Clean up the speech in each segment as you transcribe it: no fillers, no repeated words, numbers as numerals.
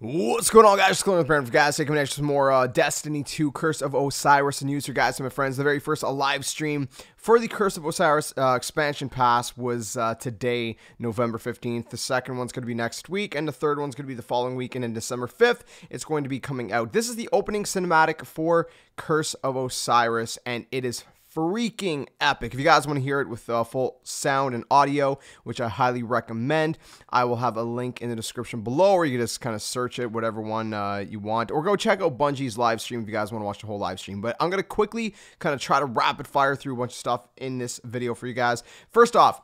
What's going on, guys? Just going with Brandon for guys. Taking some more Destiny 2 Curse of Osiris news here, guys. And my friends, the very first live stream for the Curse of Osiris expansion pass was today, November 15th. The second one's going to be next week, and the third one's going to be the following week. And then December 5th, it's going to be coming out. This is the opening cinematic for Curse of Osiris, and it is freaking epic. If you guys want to hear it with full sound and audio, which I highly recommend, I will have a link in the description below, or you can just kind of search it, whatever one you want, or go check out Bungie's live stream if you guys want to watch the whole live stream. But I'm going to quickly kind of try to rapid fire through a bunch of stuff in this video for you guys. First off,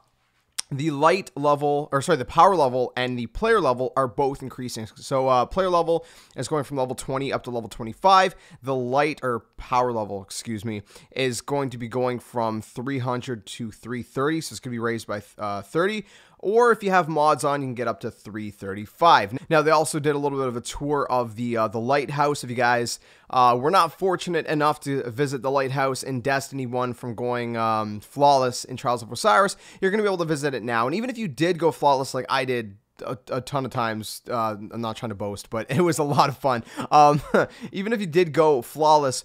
the the power level and the player level are both increasing. So player level is going from level 20 up to level 25. The power level, excuse me, is going to be going from 300 to 330. So it's going to be raised by 30. Or if you have mods on, you can get up to 335. Now, they also did a little bit of a tour of the Lighthouse. If you guys were not fortunate enough to visit the Lighthouse in Destiny 1 from going flawless in Trials of Osiris, you're going to be able to visit it now. And even if you did go flawless like I did a ton of times, I'm not trying to boast, but it was a lot of fun. Even if you did go flawless,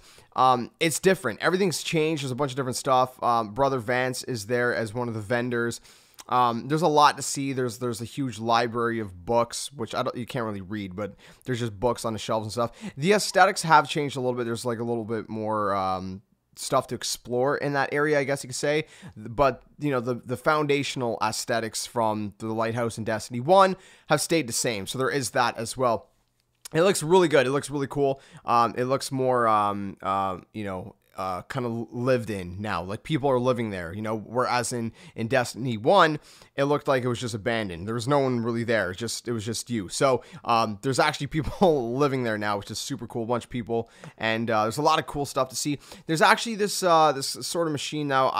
it's different. Everything's changed. There's a bunch of different stuff. Brother Vance is there as one of the vendors. There's a lot to see. There's a huge library of books, which you can't really read, but there's just books on the shelves and stuff. The aesthetics have changed a little bit. There's like a little bit more stuff to explore in that area, I guess you could say. But you know, the foundational aesthetics from the Lighthouse and Destiny 1 have stayed the same. So there is that as well. It looks really good. It looks really cool. It looks more kind of lived in now, like people are living there, you know, whereas in Destiny 1 it looked like it was just abandoned. There was no one really there. It was just you. So there's actually people living there now, which is super cool. A bunch of people, and there's a lot of cool stuff to see. There's actually this sort of machine now.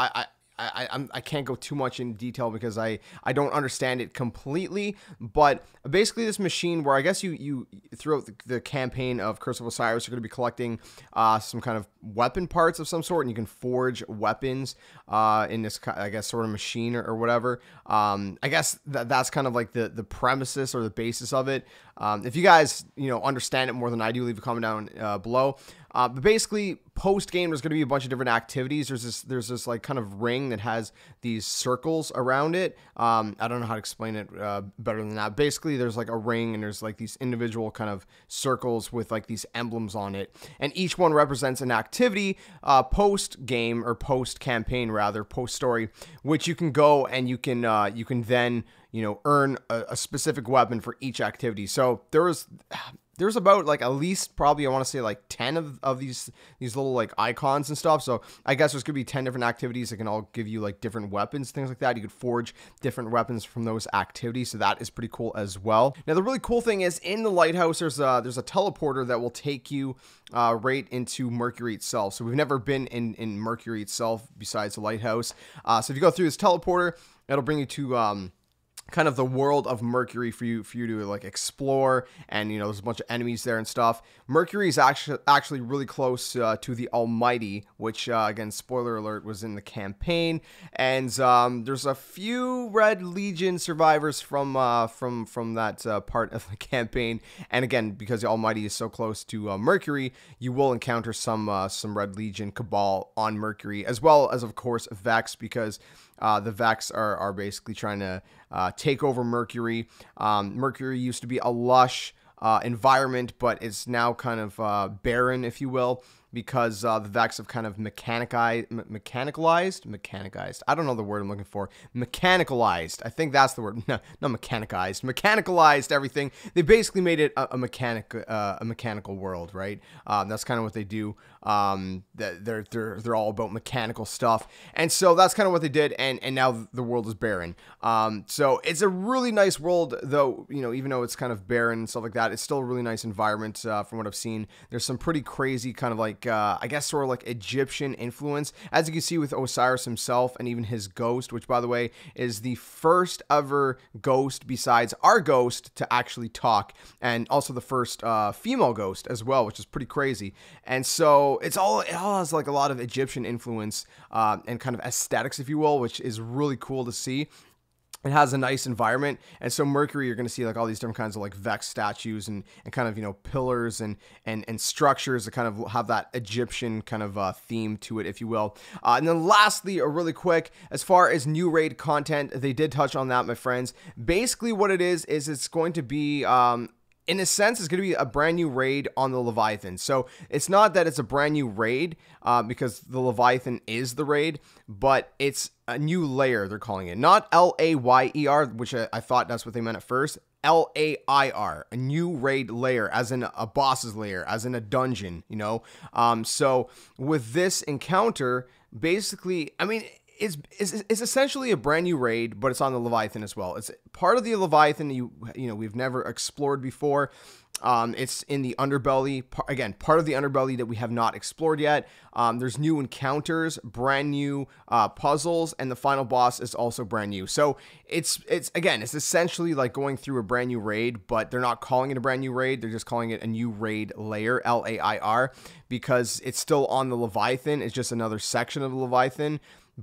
I can't go too much in detail because I don't understand it completely, but basically this machine where I guess you throughout the campaign of Curse of Osiris, you're going to be collecting some kind of weapon parts of some sort, and you can forge weapons in this, I guess, sort of machine or whatever. I guess that's kind of like the premises or the basis of it. If you guys, understand it more than I do, leave a comment down below. But basically, post-game, there's going to be a bunch of different activities. There's this like kind of ring that has these circles around it. I don't know how to explain it better than that. Basically, there's like a ring, and there's like these individual kind of circles with like these emblems on it. And each one represents an activity post-game, or post-campaign rather, post-story, which you can go and you can then, earn a specific weapon for each activity. So there's about like at least probably I want to say like 10 of these little like icons and stuff. So I guess there's gonna be 10 different activities that can all give you like different weapons, things like that. You could forge different weapons from those activities, so that is pretty cool as well. Now the really cool thing is in the Lighthouse there's a teleporter that will take you right into Mercury itself. So we've never been in Mercury itself besides the Lighthouse. So if you go through this teleporter, it'll bring you to kind of the world of Mercury for you to like explore, and there's a bunch of enemies there and stuff. Mercury is actually really close to the Almighty, which again, spoiler alert, was in the campaign. And there's a few Red Legion survivors from that part of the campaign. And again, because the Almighty is so close to Mercury, you will encounter some Red Legion Cabal on Mercury, as well as of course Vex, because the Vex are basically trying to take over Mercury. Mercury used to be a lush environment, but it's now kind of barren, if you will, because the Vex have kind of mechanicalized. I don't know the word I'm looking for. Mechanicalized. I think that's the word. No, not mechanicized. Mechanicalized everything. They basically made it a mechanical world, right? That's kind of what they do. They're all about mechanical stuff, and so that's kind of what they did. And now the world is barren. So it's a really nice world, though. Even though it's kind of barren and stuff like that, it's still a really nice environment from what I've seen. There's some pretty crazy kind of like I guess sort of like Egyptian influence, as you can see with Osiris himself and even his ghost, which by the way is the first ever ghost besides our ghost to actually talk, and also the first female ghost as well, which is pretty crazy. And so it all has like a lot of Egyptian influence and kind of aesthetics, if you will, which is really cool to see. it has a nice environment. And so Mercury, you're going to see like all these different kinds of like Vex statues and kind of, you know, pillars and structures that kind of have that Egyptian kind of theme to it, if you will. And then lastly, really quick, as far as new raid content, they did touch on that, my friends. Basically what it is it's going to be, in a sense, it's going to be a brand new raid on the Leviathan. So it's not that it's a brand new raid because the Leviathan is the raid, but it's a new layer, they're calling it. Not L-A-Y-E-R, which I thought that's what they meant at first. L-A-I-R, a new raid layer, as in a boss's layer, as in a dungeon, you know? So with this encounter, basically, I mean, it's essentially a brand new raid, but it's on the Leviathan as well. It's part of the Leviathan you know we've never explored before. It's in the underbelly, again, part of the underbelly that we have not explored yet. There's new encounters, brand new puzzles, and the final boss is also brand new. So it's essentially like going through a brand new raid, but they're not calling it a brand new raid. They're just calling it a new raid layer, L-A-I-R, because it's still on the Leviathan. It's just another section of the Leviathan,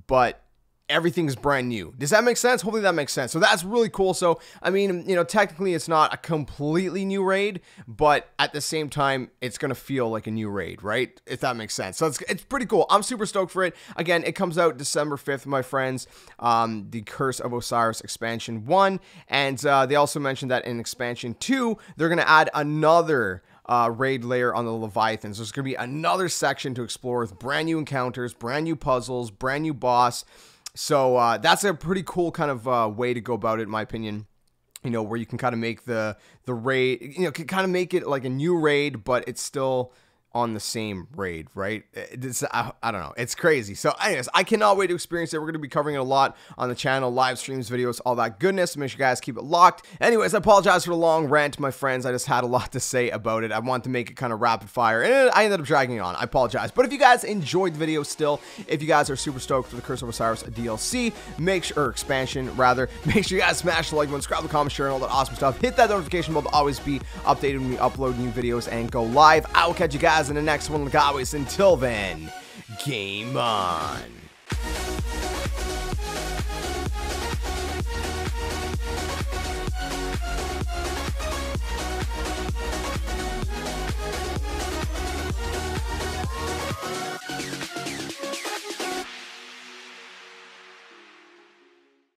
but everything's brand new. Does that make sense? Hopefully that makes sense. So that's really cool. So, I mean, you know, technically it's not a completely new raid, but at the same time, it's going to feel like a new raid, right? If that makes sense. So it's pretty cool. I'm super stoked for it. Again, it comes out December 5th, my friends. The Curse of Osiris Expansion 1. And they also mentioned that in Expansion 2, they're going to add another raid layer on the Leviathan. So there's going to be another section to explore with brand new encounters, brand new puzzles, brand new boss. So that's a pretty cool kind of way to go about it, in my opinion. You know, where you can kind of make the raid, you know, can kind of make it like a new raid, but it's still on the same raid, right? I don't know. It's crazy. So anyways, I cannot wait to experience it. We're going to be covering it a lot on the channel, live streams, videos, all that goodness. Make sure you guys keep it locked. Anyways, I apologize for the long rant, my friends. I just had a lot to say about it. I wanted to make it kind of rapid fire, and I ended up dragging it on. I apologize. But if you guys enjoyed the video still, if you guys are super stoked for the Curse of Osiris DLC, or expansion, rather, make sure you guys smash the like button, subscribe, the comment, share, and all that awesome stuff. Hit that notification bell to always be updated when we upload new videos and go live. I will catch you guys in the next one. Like always, until then, game on.